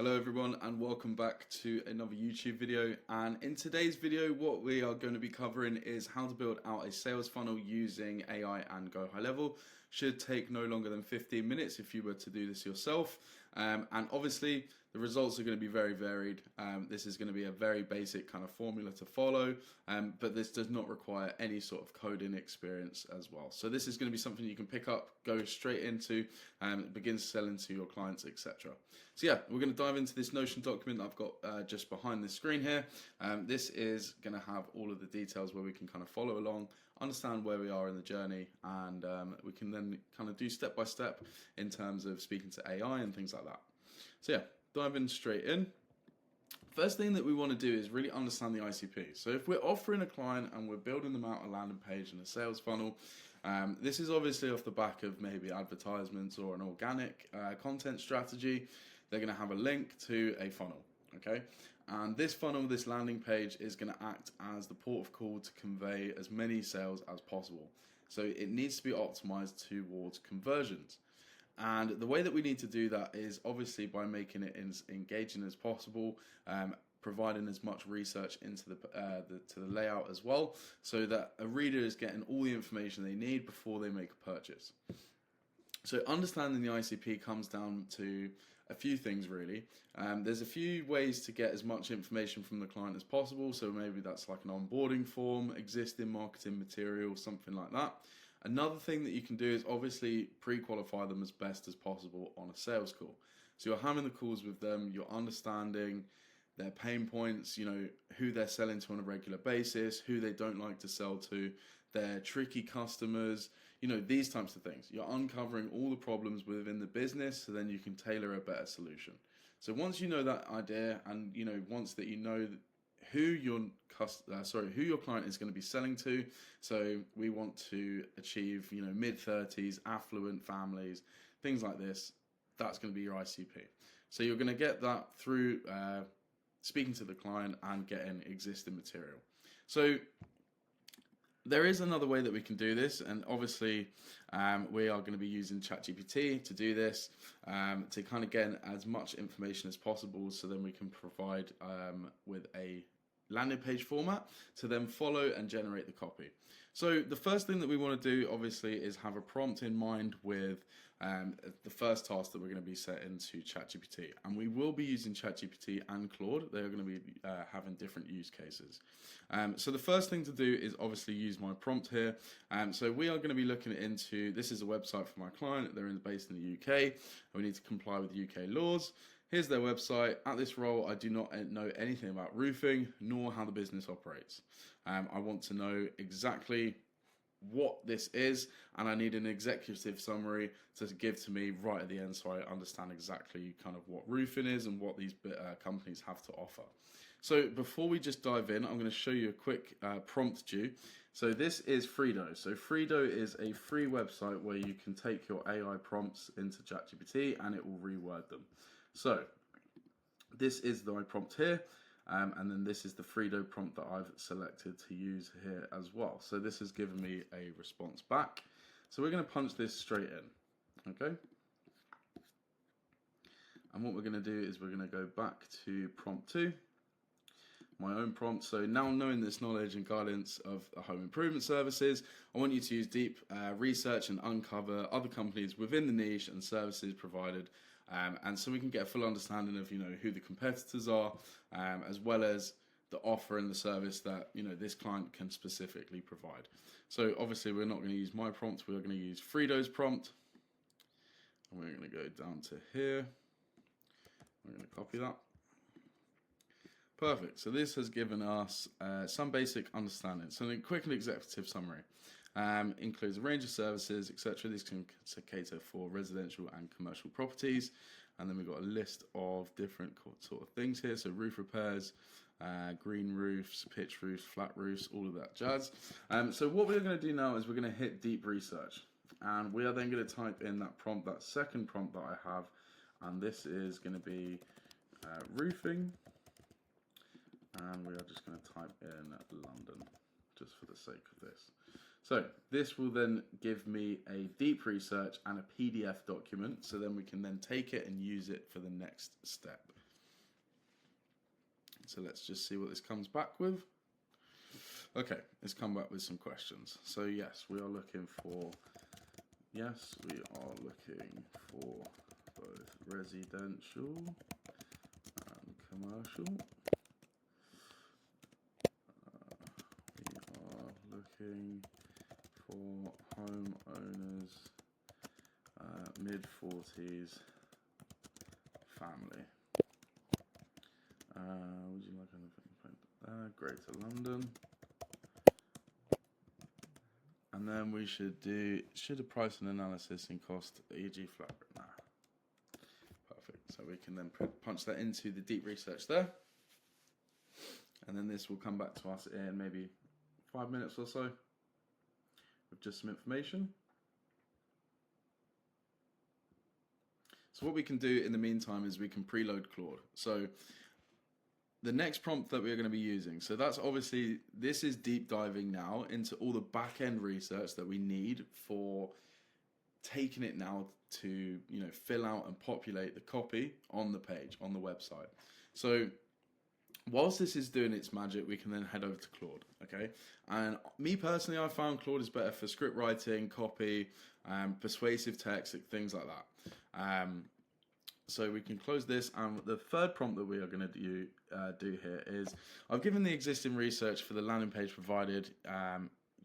Hello everyone and welcome back to another YouTube video, and in today's video what we are going to be covering is how to build out a sales funnel using AI and GoHighLevel. Should take no longer than 15 minutes if you were to do this yourself, and obviously the results are going to be very varied. This is going to be a very basic kind of formula to follow, but this does not require any sort of coding experience as well. So this is going to be something you can pick up, go straight into, begin selling to your clients, etc. So yeah, we're going to dive into this Notion document that I've got just behind the screen here. This is going to have all of the details where we can kind of follow along, understand where we are in the journey, and we can then kind of do step by step in terms of speaking to AI and things like that. So yeah, diving straight in. First thing that we want to do is really understand the ICP. So if we're offering a client and we're building them out a landing page and a sales funnel, this is obviously off the back of maybe advertisements or an organic content strategy. They're going to have a link to a funnel, okay? And this funnel, this landing page, is going to act as the port of call to convey as many sales as possible. So it needs to be optimized towards conversions. And the way that we need to do that is obviously by making it as engaging as possible, providing as much research into the layout as well, so that a reader is getting all the information they need before they make a purchase. So understanding the ICP comes down to a few things really. There's a few ways to get as much information from the client as possible. So maybe that's like an onboarding form, existing marketing material, something like that. Another thing that you can do is obviously pre-qualify them as best as possible on a sales call. So you're having the calls with them, you're understanding their pain points, you know, who they're selling to on a regular basis, who they don't like to sell to, their tricky customers, you know, these types of things. You're uncovering all the problems within the business, so then you can tailor a better solution. So once you know that idea, and you know, once that you know who your client is going to be selling to, so we want to achieve, you know, mid-30s, affluent families, things like this. That's going to be your ICP. So you're going to get that through speaking to the client and getting existing material. So there is another way that we can do this, and obviously we are going to be using ChatGPT to do this, to kind of get as much information as possible, so then we can provide with a landing page format to then follow and generate the copy. So the first thing that we want to do obviously is have a prompt in mind with the first task that we're going to be setting to ChatGPT, and we will be using ChatGPT and Claude. They're going to be having different use cases. So the first thing to do is obviously use my prompt here. So we are going to be looking into, this is a website for my client. They're based in the UK, and we need to comply with UK laws. Here's their website. At this role, I do not know anything about roofing, nor how the business operates. I want to know exactly what this is, and I need an executive summary to give to me right at the end, so I understand exactly kind of what roofing is and what these companies have to offer. So before we just dive in, I'm going to show you a quick prompt due. So this is Fredo. So Fredo is a free website where you can take your AI prompts into ChatGPT and it will reword them. So this is my prompt here, and then this is the Fredo prompt that I've selected to use here as well. So this has given me a response back. So we're going to punch this straight in, okay? And what we're going to do is we're going to go back to prompt 2, my own prompt. So now knowing this knowledge and guidance of home improvement services, I want you to use deep research and uncover other companies within the niche and services provided, and so we can get a full understanding of, you know, who the competitors are, as well as the offer and the service that, you know, this client can specifically provide. So obviously we're not going to use my prompt, we're going to use Fredo's prompt, and we're going to go down to here. We're going to copy that. Perfect. So this has given us some basic understanding. So a quick and executive summary includes a range of services, etc. These can cater for residential and commercial properties. And then we've got a list of different sort of things here. So roof repairs, green roofs, pitch roofs, flat roofs, all of that jazz. So what we're going to do now is we're going to hit deep research. And we are then going to type in that prompt, that second prompt that I have. And this is going to be roofing. And we are just going to type in London, just for the sake of this. So this will then give me a deep research and a PDF document, so then we can then take it and use it for the next step. So let's just see what this comes back with. Okay, it's come back with some questions. So yes, we are looking for both residential and commercial. We are looking for homeowners, mid-40s, family. Would you like anything? Greater London. And then we should a price and analysis and cost, e.g. flat rate? Nah. Perfect. So we can then punch that into the deep research there. And then this will come back to us in maybe 5 minutes or so with just some information. So what we can do in the meantime is we can preload Claude. So the next prompt that we're going to be using, so that's obviously, this is deep diving now into all the back end research that we need for taking it now to, fill out and populate the copy on the page, on the website. So whilst this is doing its magic, we can then head over to Claude, okay? And me personally, I found Claude is better for script writing, copy, persuasive text, things like that. So we can close this, and the third prompt that we are going to do here is, I've given the existing research for the landing page provided,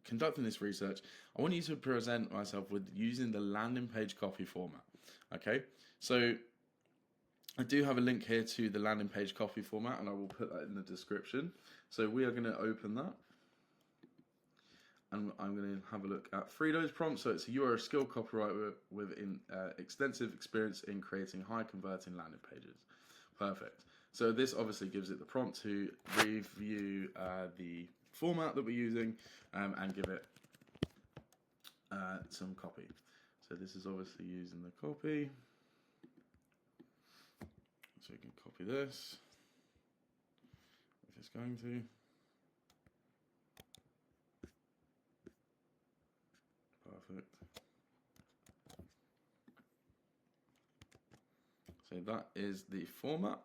conducting this research. I want you to present myself with using the landing page copy format, okay? So I do have a link here to the landing page copy format, and I will put that in the description. So we are going to open that. And I'm going to have a look at Fredo's prompt. So it's, you are a skilled copywriter with extensive experience in creating high converting landing pages. Perfect. So this obviously gives it the prompt to review the format that we're using and give it some copy. So this is obviously using the copy. So we can copy this if it's going to. Perfect. So that is the format.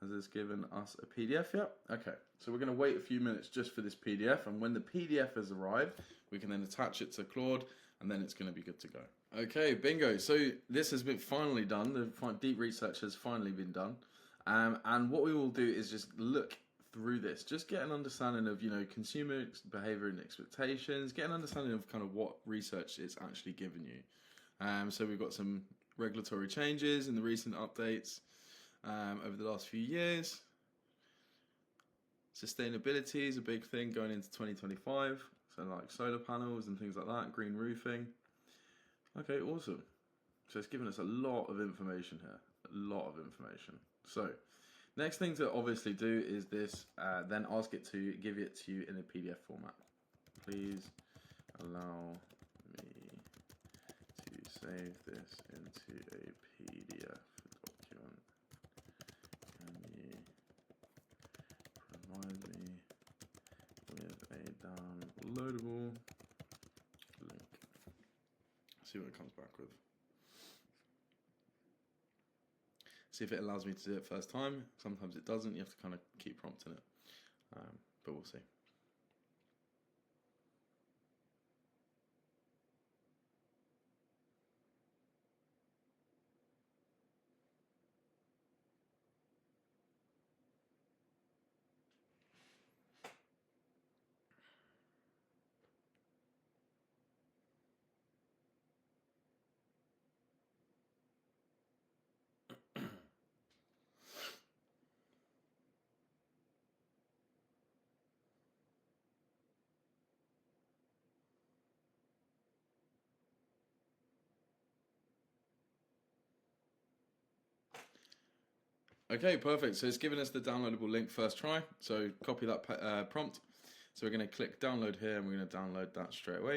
Has this given us a PDF yet? Okay, so we're going to wait a few minutes just for this PDF, and when the PDF has arrived, we can then attach it to Claude, and then it's going to be good to go. Okay, bingo. So this has been finally done. The deep research has finally been done. And what we will do is just look through this, just get an understanding of, consumer behavior and expectations, get an understanding of kind of what research it's actually given you. So we've got some regulatory changes in the recent updates over the last few years. Sustainability is a big thing going into 2025. So like solar panels and things like that, green roofing. Okay, awesome. So it's given us a lot of information here, a lot of information. So next thing to obviously do is this, then ask it to give it to you in a PDF format. Please allow me to save this into a PDF document. Can you provide me with a downloadable link? See what it comes back with. See if it allows me to do it first time. Sometimes it doesn't. You have to kind of keep prompting it, but we'll see. Okay, perfect. So it's given us the downloadable link first try. So copy that prompt. So we're going to click download here, and we're going to download that straight away.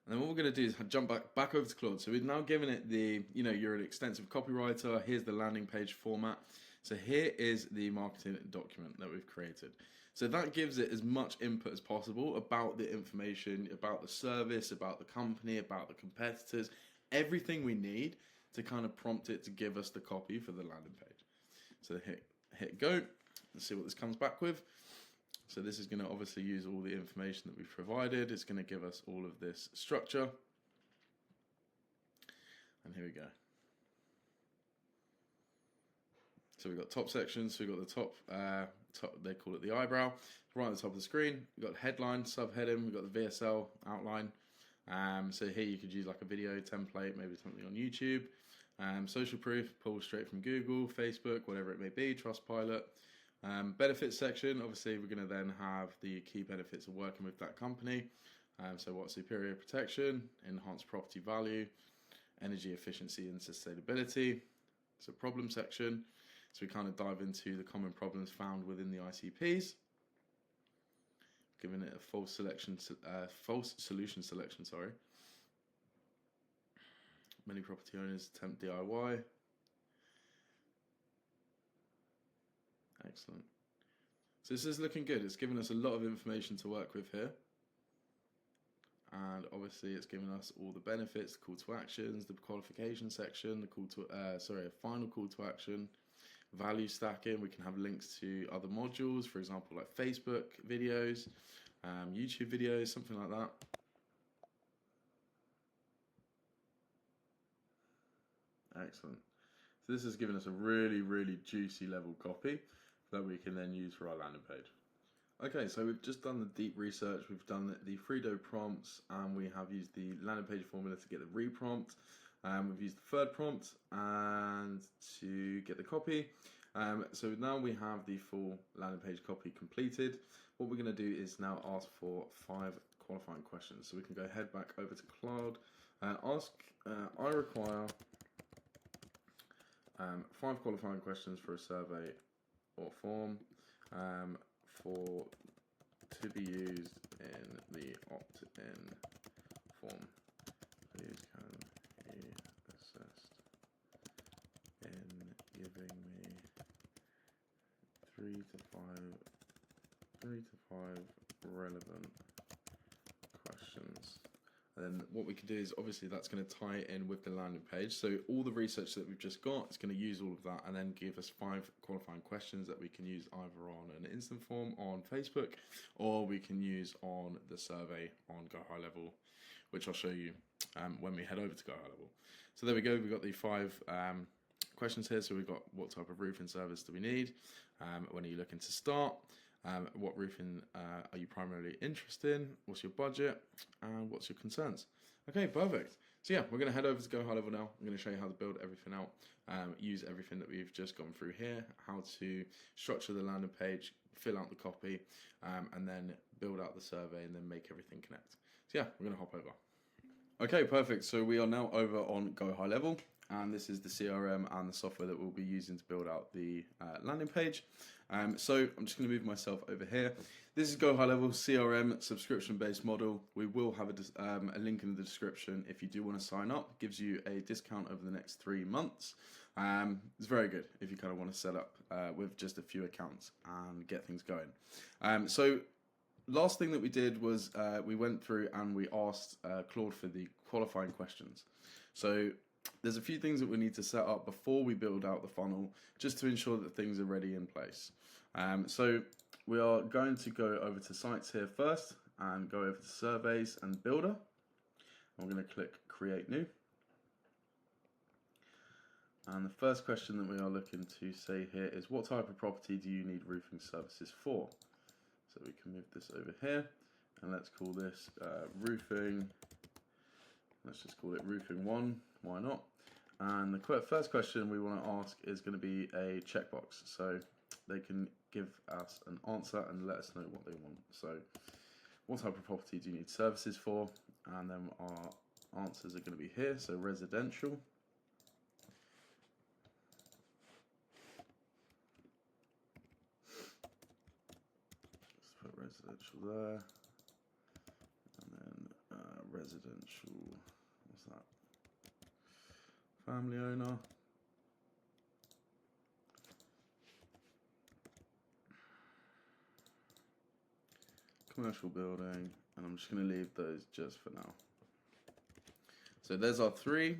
And then what we're going to do is jump back over to Claude. So we've now given it the, you're an extensive copywriter. Here's the landing page format. So here is the marketing document that we've created. So that gives it as much input as possible about the information, about the service, about the company, about the competitors, everything we need to kind of prompt it to give us the copy for the landing page. So hit go. Let's see what this comes back with. So this is going to obviously use all the information that we've provided. It's going to give us all of this structure. And here we go. So we've got top sections. So we've got the top, they call it the eyebrow. Right at the top of the screen, we've got headline, subheading, we've got the VSL outline. So here you could use like a video template, maybe something on YouTube. Social proof, pull straight from Google, Facebook, whatever it may be, Trustpilot. Benefits section, obviously we're going to then have the key benefits of working with that company. So what superior protection, enhanced property value, energy efficiency and sustainability. So problem section. So we kind of dive into the common problems found within the ICPs, giving it a false solution selection. Sorry. Many property owners attempt DIY. Excellent. So this is looking good. It's given us a lot of information to work with here. And obviously it's given us all the benefits, the call to actions, the qualification section, the a final call to action, value stacking. We can have links to other modules, for example, like Facebook videos, YouTube videos, something like that. Excellent. So this has given us a really, really juicy level copy that we can then use for our landing page. Okay, so we've just done the deep research, we've done the Fredo prompts, and we have used the landing page formula to get the reprompt. We've used the third prompt and to get the copy. So now we have the full landing page copy completed. What we're going to do is now ask for 5 qualifying questions. So we can go head back over to Claude and ask, I require 5 qualifying questions for a survey or form to be used in the opt-in form. Please can he assist in giving me 3 to 5 relevant questions. And then what we can do is obviously that's going to tie in with the landing page. So all the research that we've just got, it's going to use all of that and then give us 5 qualifying questions that we can use either on an instant form on Facebook or we can use on the survey on GoHighLevel, which I'll show you when we head over to GoHighLevel. So there we go. We've got the 5 questions here. So we've got what type of roofing service do we need? When are you looking to start? What roofing are you primarily interested in? What's your budget? And what's your concerns? Okay, perfect. So yeah, we're going to head over to GoHighLevel now. I'm going to show you how to build everything out, use everything that we've just gone through here, how to structure the landing page, fill out the copy, and then build out the survey and then make everything connect. So yeah, we're going to hop over. Okay, perfect. So we are now over on GoHighLevel. And this is the CRM and the software that we'll be using to build out the landing page. So I'm just going to move myself over here. This is GoHighLevel CRM subscription-based model. We will have a link in the description if you do want to sign up. It gives you a discount over the next 3 months. It's very good if you kind of want to set up with just a few accounts and get things going. So last thing that we did was we went through and we asked Claude for the qualifying questions. So there's a few things that we need to set up before we build out the funnel just to ensure that things are ready in place. So we are going to go over to sites here first and go over to surveys and builder. I'm going to click create new. And the first question that we are looking to say here is what type of property do you need roofing services for? So we can move this over here and let's call this roofing. Let's just call it roofing 1, why not? And the first question we want to ask is going to be a checkbox. So they can give us an answer and let us know what they want. So what type of property do you need services for? And then our answers are going to be here. So residential. Let's put residential there. And then residential, what's that? Family owner. Commercial building, and I'm just going to leave those just for now. So there's our 3,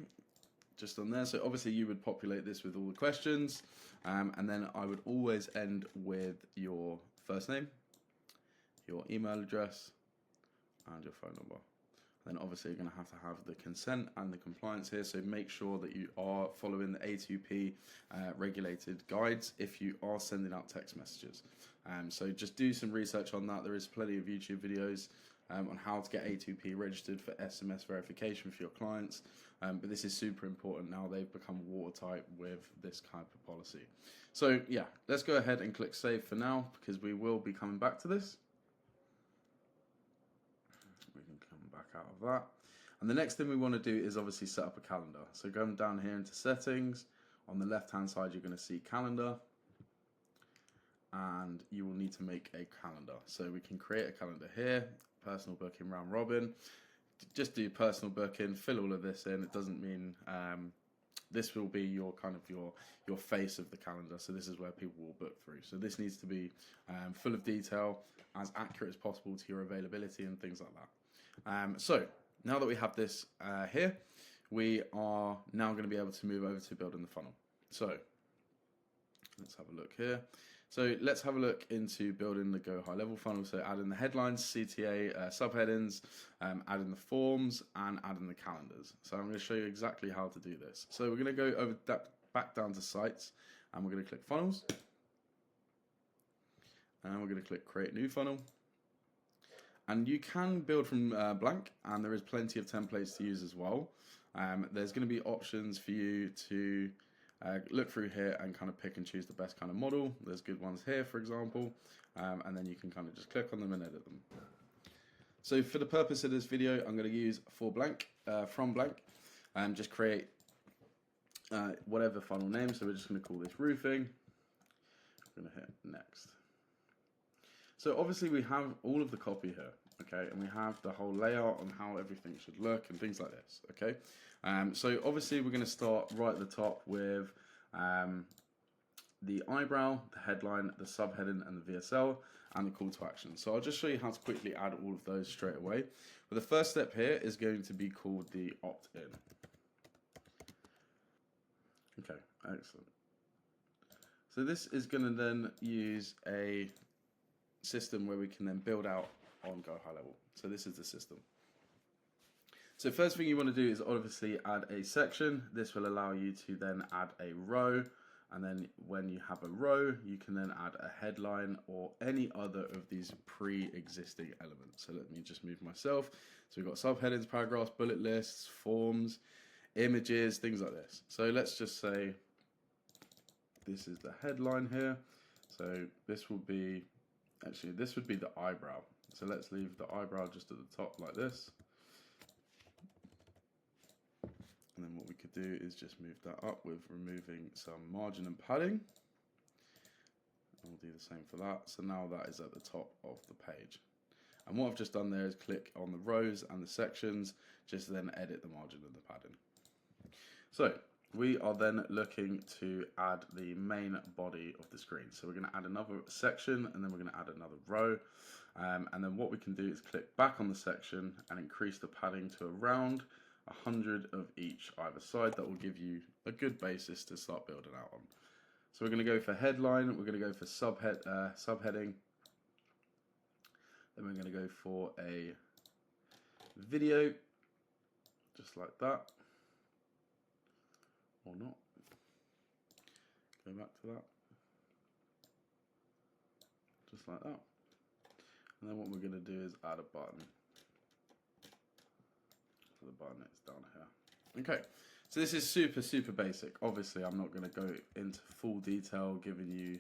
just on there. So obviously you would populate this with all the questions, and then I would always end with your first name, your email address, and your phone number. Then obviously you're going to have the consent and the compliance here, so make sure that you are following the A2P regulated guides if you are sending out text messages. So just do some research on that. There is plenty of YouTube videos on how to get A2P registered for SMS verification for your clients, but this is super important now. They've become watertight with this type of policy. So yeah, let's go ahead and click save for now, because we will be coming back to this. We can come back out of that. And the next thing we want to do is obviously set up a calendar. So going down here into settings, on the left hand side you're going to see calendar, and you will need to make a calendar. So we can create a calendar here, personal booking round robin. Just do personal booking, fill all of this in. It doesn't mean this will be your kind of your face of the calendar. So this is where people will book through. So this needs to be full of detail, as accurate as possible to your availability and things like that. So now that we have this here, we are now going to be able to move over to building the funnel. So let's have a look here. So let's have a look into building the GoHighLevel funnel. So adding the headlines, CTA, subheadings, adding the forms, and adding the calendars. So I'm going to show you exactly how to do this. So we're going to go over back down to sites, and we're going to click funnels, and we're going to click create new funnel. And you can build from blank, and there is plenty of templates to use as well. There's going to be options for you to look through here and kind of pick and choose the best kind of model. There's good ones here, for example, and then you can kind of just click on them and edit them. So for the purpose of this video, I'm going to use from blank, and just create whatever funnel name. So we're just going to call this roofing. I'm going to hit next. So obviously we have all of the copy here, okay, and we have the whole layout on how everything should look and things like this, okay. So obviously we're going to start right at the top with the eyebrow, the headline, the subheading, and the VSL, and the call to action. So I'll just show you how to quickly add all of those straight away. But the first step here is going to be called the opt-in. Okay, excellent. So this is going to then use a system where we can then build out on GoHighLevel. So this is the system. So first thing you want to do is obviously add a section. This will allow you to then add a row, and then when you have a row, you can then add a headline or any other of these pre-existing elements. So let me just move myself. So we've got subheadings, paragraphs, bullet lists, forms, images, things like this. So let's just say this is the headline here. So this will be, actually this would be the eyebrow. So let's leave the eyebrow just at the top like this. And then what we could do is just move that up with removing some margin and padding. We'll do the same for that. So now that is at the top of the page. And what I've just done there is click on the rows and the sections, just then edit the margin and the padding. So we are then looking to add the main body of the screen. So we're going to add another section, and then we're going to add another row. And then what we can do is click back on the section and increase the padding to around 100 of each either side. That will give you a good basis to start building out on. So we're going to go for headline, we're going to go for subheading, then we're going to go for a video, just like that, or not. Go back to that, just like that. And then what we're going to do is add a button. So the button is down here. Okay, so this is super basic. Obviously I'm not going to go into full detail giving you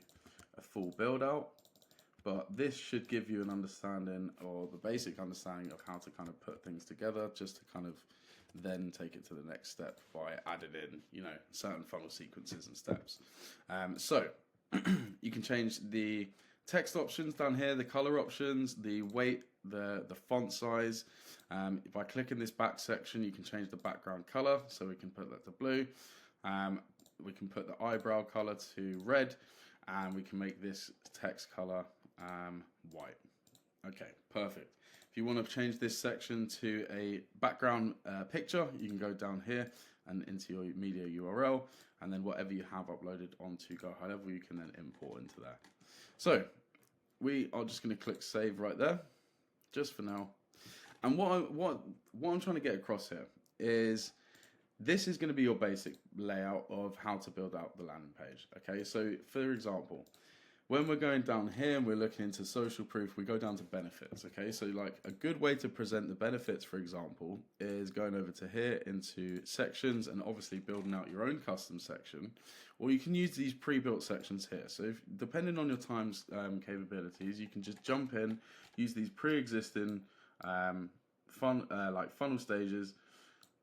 a full build out, but this should give you an understanding, or the basic understanding, of how to kind of put things together, just to kind of then take it to the next step by adding in, you know, certain funnel sequences and steps. So you can change the text options down here, the color options, the weight, the font size. By clicking this back section, you can change the background color, so we can put that to blue. We can put the eyebrow color to red, and we can make this text color white. Okay, perfect. If you want to change this section to a background picture, you can go down here and into your media URL, and then whatever you have uploaded onto GoHighLevel, you can then import into there. So we are just going to click save right there, just for now. And what I'm trying to get across here is this is going to be your basic layout of how to build out the landing page. Okay, so for example, when we're going down here and we're looking into social proof, we go down to benefits. Okay, so like a good way to present the benefits, for example, is going over to here into sections and obviously building out your own custom section, or you can use these pre-built sections here. So if, depending on your time's capabilities, you can just jump in, use these pre-existing like funnel stages.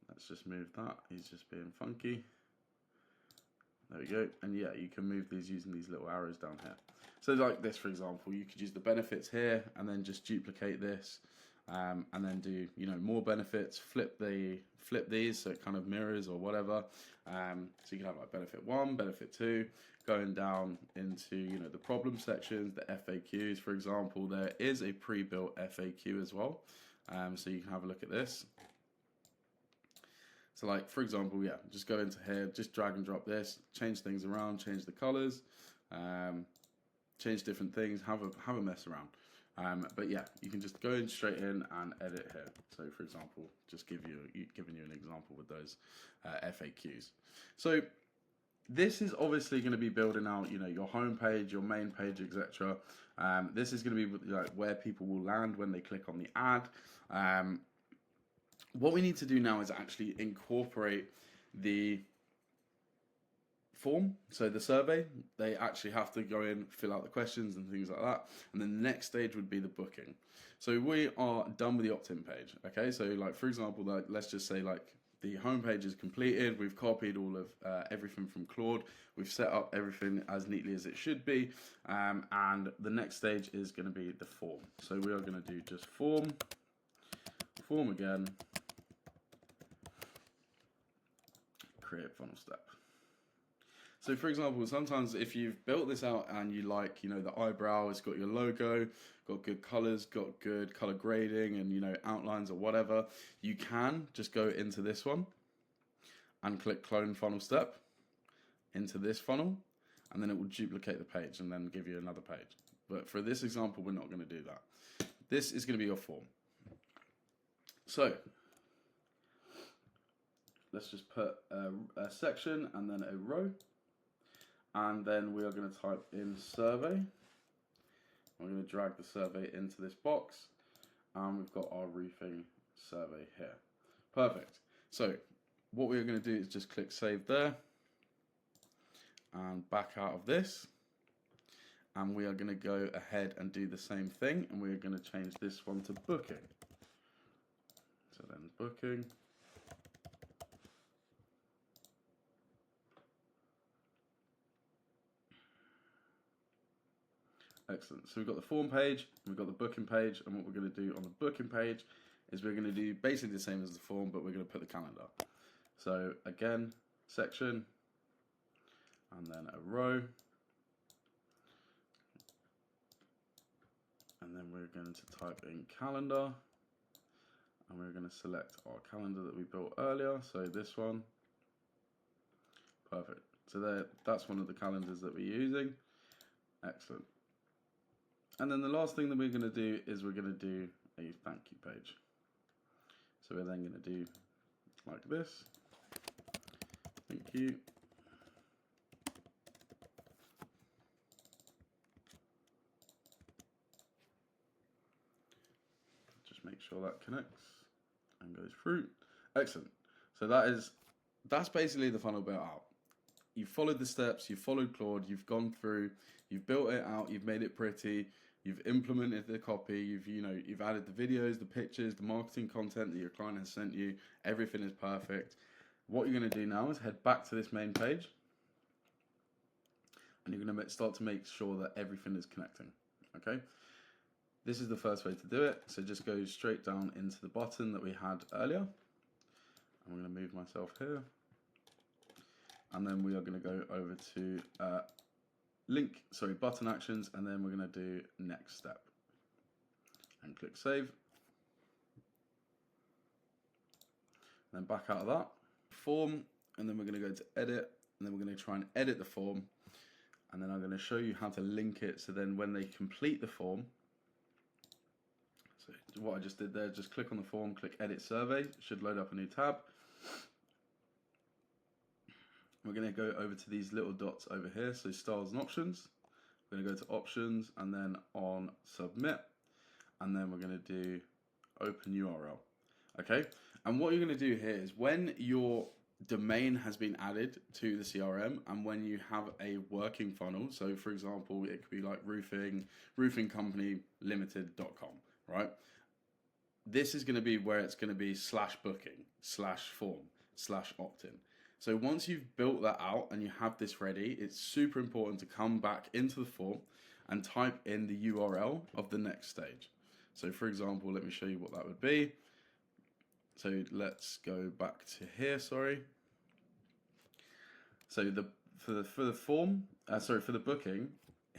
Let's just move that. He's just being funky. There we go. And yeah, you can move these using these little arrows down here. So like this, for example, you could use the benefits here and then just duplicate this, and then do, you know, more benefits, flip these so it kind of mirrors or whatever. So you can have like benefit 1, benefit 2, going down into, you know, the problem sections, the FAQs, for example. There is a pre-built FAQ as well. So you can have a look at this. So like, for example, yeah, just go into here, just drag and drop this, change things around, change the colors, change different things, have a mess around. But yeah, you can just go in straight in and edit here. So for example, just giving you an example with those FAQs. So this is obviously going to be building out, you know, your home page, your main page, etc. This is going to be like where people will land when they click on the ad. What we need to do now is actually incorporate the form, so the survey. They actually have to go in, fill out the questions and things like that, and then the next stage would be the booking. So we are done with the opt-in page. Okay, so like for example, like let's just say like the home page is completed, we've copied all of everything from Claude, we've set up everything as neatly as it should be, and the next stage is going to be the form. So we are going to do just form again, create funnel step. So for example, sometimes if you've built this out and you like, you know, the eyebrow, it's got your logo, got good colors, got good color grading and, you know, outlines or whatever, you can just go into this one and click clone funnel step into this funnel, and then it will duplicate the page and then give you another page. But for this example, we're not going to do that. This is going to be your form. So let's just put a section and then a row, and then we are going to type in survey. We're going to drag the survey into this box, and we've got our roofing survey here. Perfect. So what we're going to do is just click save there and back out of this, and we are going to go ahead and do the same thing, and we're going to change this one to booking. So then booking. Excellent. So we've got the form page, we've got the booking page, and what we're going to do on the booking page is we're going to do basically the same as the form, but we're going to put the calendar. So again, section, and then a row, and then we're going to type in calendar, and we're going to select our calendar that we built earlier, so this one. Perfect. So that's one of the calendars that we're using. Excellent. And then the last thing that we're going to do is we're going to do a thank you page. So we're then going to do like this. Thank you. Just make sure that connects and goes through. Excellent. So that's basically the funnel built out. You've followed the steps, you've followed Claude, you've gone through, you've built it out, you've made it pretty, you've implemented the copy, you've added the videos, the pictures, the marketing content that your client has sent you. Everything is perfect. What you're going to do now is head back to this main page, and you're going to start to make sure that everything is connecting. Okay. This is the first way to do it. So just go straight down into the button that we had earlier. I'm going to move myself here. And then we are going to go over to button actions, and then we're going to do next step. And click save. Then back out of that. form, and then we're going to go to edit, and then we're going to try and edit the form, and then I'm going to show you how to link it, so then when they complete the form, so what I just did there, just click on the form, click edit survey, it should load up a new tab. We're going to go over to these little dots over here, so styles and options. We're going to go to options and then on submit, and then we're going to do open URL. Okay, and what you're going to do here is when your domain has been added to the CRM and when you have a working funnel, so for example, it could be like roofingcompany.limited.com, right? This is going to be where it's going to be /booking, /form, /opt-in. So once you've built that out and you have this ready, it's super important to come back into the form and type in the URL of the next stage. So for example, let me show you what that would be. So let's go back to here, sorry. So for the form, for the booking,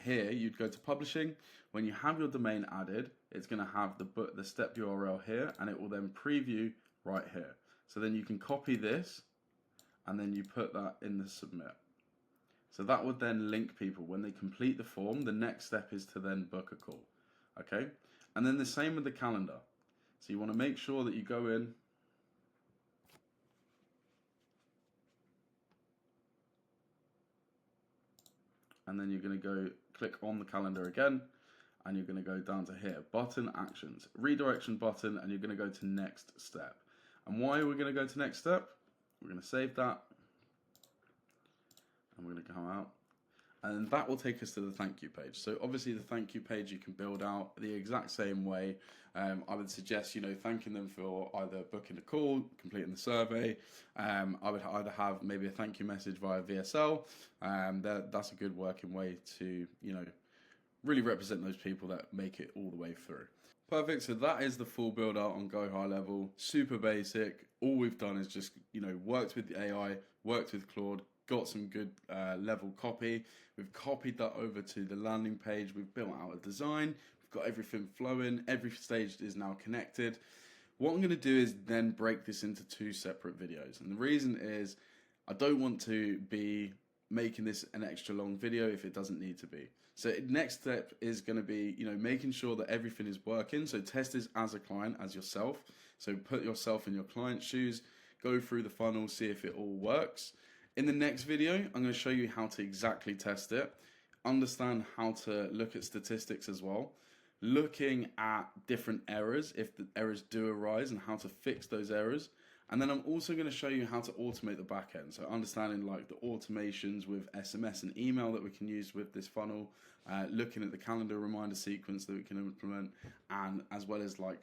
here you'd go to publishing. When you have your domain added, it's going to have the step URL here, and it will then preview right here. So then you can copy this, and then you put that in the submit. So that would then link people. When they complete the form, the next step is to then book a call. Okay? And then the same with the calendar. So you want to make sure that you go in, and then you're going to go click on the calendar again, and you're going to go down to here, button actions, redirection button, and you're going to go to next step. And why are we going to go to next step? We're going to save that, and we're going to come out, and that will take us to the thank you page. So obviously the thank you page you can build out the exact same way. I would suggest, thanking them for either booking a call, completing the survey. I would either have maybe a thank you message via VSL. That's a good working way to, really represent those people that make it all the way through. Perfect, so that is the full build out on GoHighLevel. Super basic. All we've done is just, worked with the AI, worked with Claude, got some good level copy. We've copied that over to the landing page. We've built out a design. We've got everything flowing. Every stage is now connected. What I'm going to do is then break this into 2 separate videos. And the reason is I don't want to be making this an extra long video if it doesn't need to be. So next step is going to be, making sure that everything is working. So test this as a client, as yourself. So put yourself in your client's shoes, go through the funnel, see if it all works. In the next video, I'm going to show you how to exactly test it, understand how to look at statistics as well, looking at different errors, if the errors do arise, and how to fix those errors. And then I'm also going to show you how to automate the back end. So understanding like the automations with SMS and email that we can use with this funnel, looking at the calendar reminder sequence that we can implement, and as well as like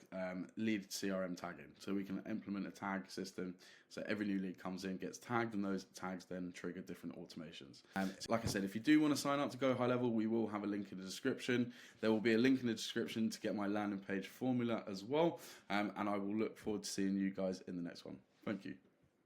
lead CRM tagging. So we can implement a tag system. So every new lead comes in, gets tagged, and those tags then trigger different automations. Like I said, if you do want to sign up to GoHighLevel, we will have a link in the description. There will be a link in the description to get my landing page formula as well. And I will look forward to seeing you guys in the next one. Thank you.